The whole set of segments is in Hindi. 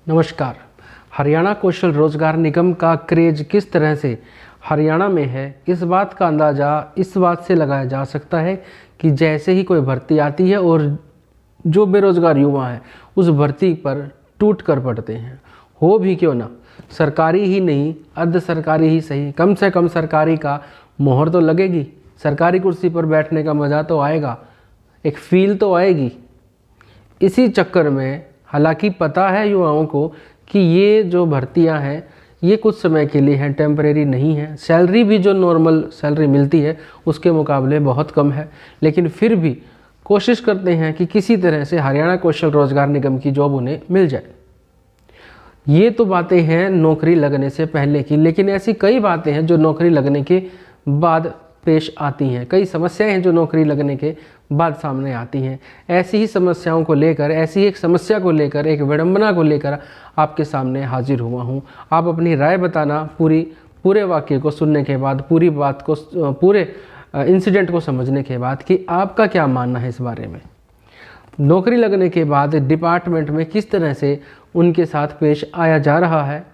नमस्कार। हरियाणा कौशल रोजगार निगम का क्रेज किस तरह से हरियाणा में है, इस बात का अंदाज़ा इस बात से लगाया जा सकता है कि जैसे ही कोई भर्ती आती है और जो बेरोजगार युवा हैं उस भर्ती पर टूट कर पड़ते हैं। हो भी क्यों ना, सरकारी ही नहीं अर्ध सरकारी ही सही, कम से कम सरकारी का मोहर तो लगेगी। सरकारी कुर्सी पर बैठने का मज़ा तो आएगा, एक फील तो आएगी। इसी चक्कर में हालांकि पता है युवाओं को कि ये जो भर्तियां हैं ये कुछ समय के लिए हैं, टेम्परेरी नहीं है। सैलरी भी जो नॉर्मल सैलरी मिलती है उसके मुकाबले बहुत कम है, लेकिन फिर भी कोशिश करते हैं कि किसी तरह से हरियाणा कौशल रोजगार निगम की जॉब उन्हें मिल जाए। ये तो बातें हैं नौकरी लगने से पहले की, लेकिन ऐसी कई बातें हैं जो नौकरी लगने के बाद पेश आती हैं। कई समस्याएं हैं जो नौकरी लगने के बाद सामने आती हैं। ऐसी ही समस्याओं को लेकर, ऐसी एक समस्या को लेकर, एक विडंबना को लेकर आपके सामने हाजिर हुआ हूं। आप अपनी राय बताना पूरे वाक्य को सुनने के बाद, पूरी बात को, पूरे इंसिडेंट को समझने के बाद कि आपका क्या मानना है इस बारे में। नौकरी लगने के बाद डिपार्टमेंट में किस तरह से उनके साथ पेश आया जा रहा है।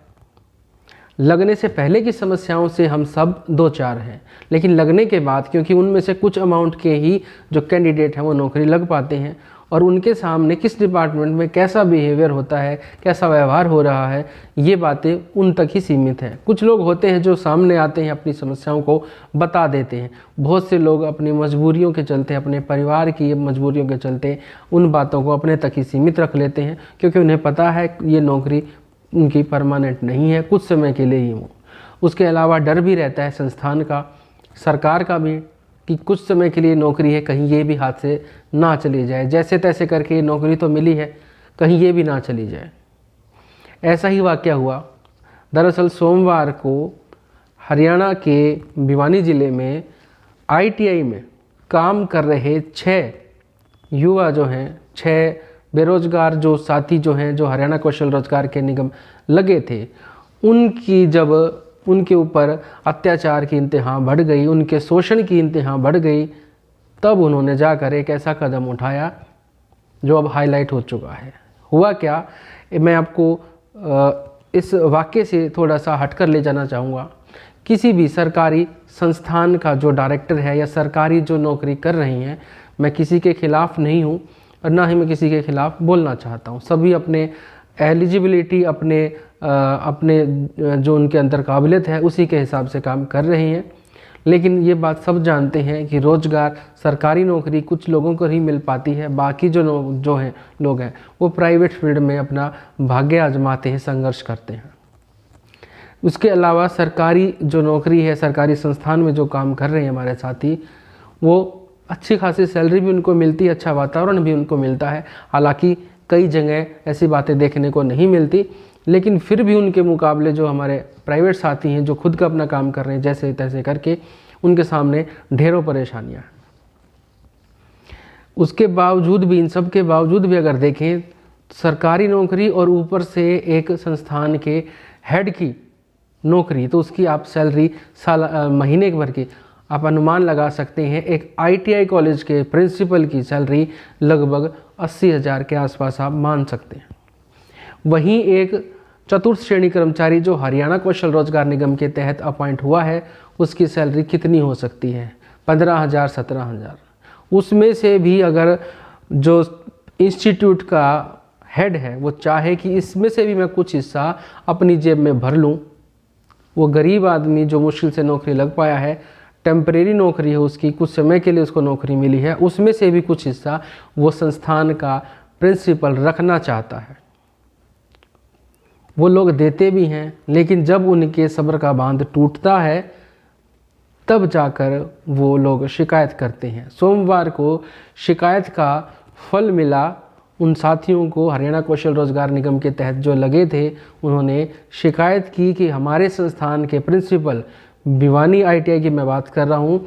लगने से पहले की समस्याओं से हम सब दो चार हैं, लेकिन लगने के बाद क्योंकि उनमें से कुछ अमाउंट के ही जो कैंडिडेट हैं वो नौकरी लग पाते हैं, और उनके सामने किस डिपार्टमेंट में कैसा बिहेवियर होता है, कैसा व्यवहार हो रहा है, ये बातें उन तक ही सीमित हैं। कुछ लोग होते हैं जो सामने आते हैं, अपनी समस्याओं को बता देते हैं। बहुत से लोग अपनी मजबूरियों के चलते, अपने परिवार की मजबूरियों के चलते उन बातों को अपने तक ही सीमित रख लेते हैं, क्योंकि उन्हें पता है ये नौकरी उनकी परमानेंट नहीं है, कुछ समय के लिए ही हो। उसके अलावा डर भी रहता है संस्थान का, सरकार का भी, कि कुछ समय के लिए नौकरी है, कहीं ये भी हाथ से ना चली जाए। जैसे तैसे करके नौकरी तो मिली है, कहीं ये भी ना चली जाए। ऐसा ही वाक़या हुआ। दरअसल सोमवार को हरियाणा के भिवानी ज़िले में ITI में काम कर रहे 6 युवा जो हैं, 6 बेरोजगार जो साथी जो हैं, जो हरियाणा कौशल रोजगार के निगम लगे थे, उनकी जब उनके ऊपर अत्याचार की इंतहा बढ़ गई, उनके शोषण की इंतहा बढ़ गई, तब उन्होंने जाकर एक ऐसा कदम उठाया जो अब हाईलाइट हो चुका है। हुआ क्या, मैं आपको इस वाक्य से थोड़ा सा हटकर ले जाना चाहूँगा। किसी भी सरकारी संस्थान का जो डायरेक्टर है या सरकारी जो नौकरी कर रही हैं, मैं किसी के खिलाफ नहीं हूँ और ना ही मैं किसी के खिलाफ बोलना चाहता हूँ। सभी अपने एलिजिबिलिटी, अपने जो उनके अंदर काबिलियत है उसी के हिसाब से काम कर रहे हैं। लेकिन ये बात सब जानते हैं कि रोज़गार, सरकारी नौकरी कुछ लोगों को ही मिल पाती है, बाकी जो लोग हैं वो प्राइवेट फील्ड में अपना भाग्य आजमाते हैं, संघर्ष करते हैं। उसके अलावा सरकारी जो नौकरी है, सरकारी संस्थान में जो काम कर रहे हैं हमारे साथी, वो अच्छी खासी सैलरी भी उनको मिलती है, अच्छा वातावरण भी उनको मिलता है। हालांकि कई जगह ऐसी बातें देखने को नहीं मिलती, लेकिन फिर भी उनके मुकाबले जो हमारे प्राइवेट साथी हैं, जो खुद का अपना काम कर रहे हैं जैसे तैसे करके, उनके सामने ढेरों परेशानियां हैं। उसके बावजूद भी, इन सब के बावजूद भी अगर देखें, सरकारी नौकरी और ऊपर से एक संस्थान के हेड की नौकरी, तो उसकी आप सैलरी महीने भर की आप अनुमान लगा सकते हैं। एक ITI कॉलेज के प्रिंसिपल की सैलरी लगभग 80,000 के आसपास आप मान सकते हैं। वहीं एक चतुर्थ श्रेणी कर्मचारी जो हरियाणा कौशल रोजगार निगम के तहत अपॉइंट हुआ है, उसकी सैलरी कितनी हो सकती है? 15,000, 17,000। उसमें से भी अगर जो इंस्टीट्यूट का हेड है वो चाहे कि इसमें से भी मैं कुछ हिस्सा अपनी जेब में भर लूँ, वो गरीब आदमी जो मुश्किल से नौकरी लग पाया है, टेम्परेरी नौकरी है उसकी, कुछ समय के लिए उसको नौकरी मिली है, उसमें से भी कुछ हिस्सा वो संस्थान का प्रिंसिपल रखना चाहता है। वो लोग देते भी हैं, लेकिन जब उनके सब्र का बांध टूटता है तब जाकर वो लोग शिकायत करते हैं। सोमवार को शिकायत का फल मिला उन साथियों को। हरियाणा कौशल रोजगार निगम के तहत जो लगे थे, उन्होंने शिकायत की कि हमारे संस्थान के प्रिंसिपल, भिवानी ITI की मैं बात कर रहा हूँ,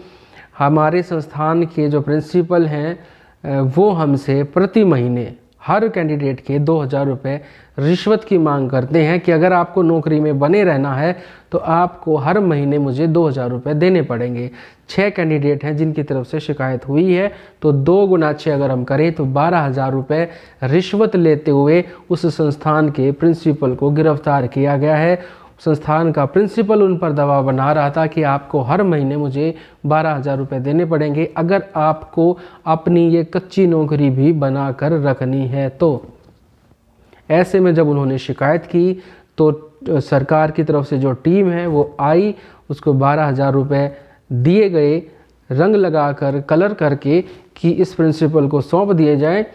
हमारे संस्थान के जो प्रिंसिपल हैं वो हमसे प्रति महीने हर कैंडिडेट के 2,000 रुपये रिश्वत की मांग करते हैं कि अगर आपको नौकरी में बने रहना है तो आपको हर महीने मुझे 2,000 रुपये देने पड़ेंगे। 6 कैंडिडेट हैं जिनकी तरफ से शिकायत हुई है, तो 2 गुना 6 अगर हम करें तो 12,000 रुपये रिश्वत लेते हुए उस संस्थान के प्रिंसिपल को गिरफ्तार किया गया है। संस्थान का प्रिंसिपल उन पर दबाव बना रहा था कि आपको हर महीने मुझे 12,000 रुपये देने पड़ेंगे अगर आपको अपनी ये कच्ची नौकरी भी बनाकर रखनी है। तो ऐसे में जब उन्होंने शिकायत की तो सरकार की तरफ से जो टीम है वो आई, उसको 12,000 रुपये दिए गए रंग लगाकर, कलर करके कि इस प्रिंसिपल को सौंप दिए जाए।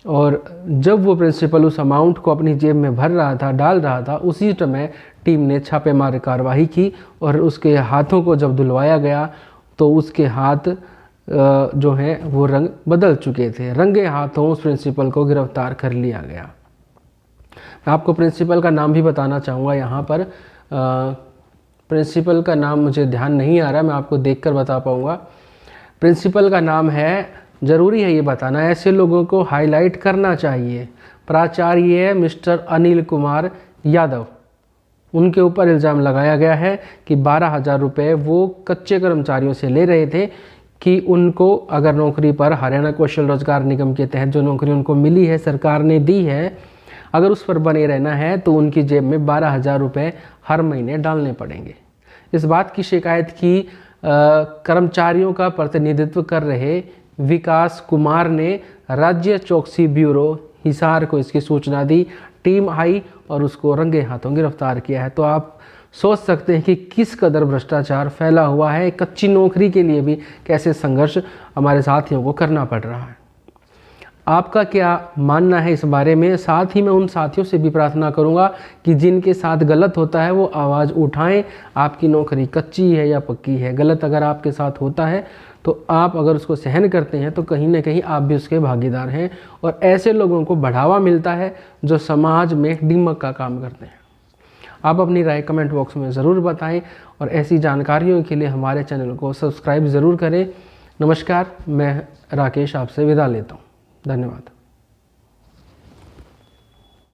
और जब वो प्रिंसिपल उस अमाउंट को अपनी जेब में भर रहा था, डाल रहा था, उसी समय टीम ने छापेमार कार्रवाई की और उसके हाथों को जब धुलवाया गया तो उसके हाथ जो हैं वो रंग बदल चुके थे। रंगे हाथों उस प्रिंसिपल को गिरफ्तार कर लिया गया। मैं आपको प्रिंसिपल का नाम भी बताना चाहूँगा यहाँ पर। प्रिंसिपल का नाम मुझे ध्यान नहीं आ रहा, मैं आपको देखकर बता पाऊँगा। प्रिंसिपल का नाम है, ज़रूरी है ये बताना, ऐसे लोगों को हाईलाइट करना चाहिए। प्राचार्य मिस्टर अनिल कुमार यादव, उनके ऊपर इल्ज़ाम लगाया गया है कि 12,000 रुपये वो कच्चे कर्मचारियों से ले रहे थे कि उनको अगर नौकरी पर हरियाणा कौशल रोजगार निगम के तहत जो नौकरी उनको मिली है, सरकार ने दी है, अगर उस पर बने रहना है तो उनकी जेब में 12,000 रुपये हर महीने डालने पड़ेंगे। इस बात की शिकायत की कर्मचारियों का प्रतिनिधित्व कर रहे विकास कुमार ने राज्य चौकसी ब्यूरो हिसार को इसकी सूचना दी। टीम आई और उसको रंगे हाथों गिरफ्तार किया है। तो आप सोच सकते हैं कि किस कदर भ्रष्टाचार फैला हुआ है। कच्ची नौकरी के लिए भी कैसे संघर्ष हमारे साथियों को करना पड़ रहा है। आपका क्या मानना है इस बारे में? साथ ही मैं उन साथियों से भी प्रार्थना करूंगा कि जिनके साथ गलत होता है वो आवाज़ उठाएं। आपकी नौकरी कच्ची है या पक्की है, गलत अगर आपके साथ होता है तो आप अगर उसको सहन करते हैं तो कहीं ना कहीं आप भी उसके भागीदार हैं। और ऐसे लोगों को बढ़ावा मिलता है जो समाज में दीमक का काम करते हैं। आप अपनी राय कमेंट बॉक्स में ज़रूर बताएं और ऐसी जानकारियों के लिए हमारे चैनल को सब्सक्राइब ज़रूर करें। नमस्कार, मैं राकेश आपसे विदा लेता हूँ। धन्यवाद।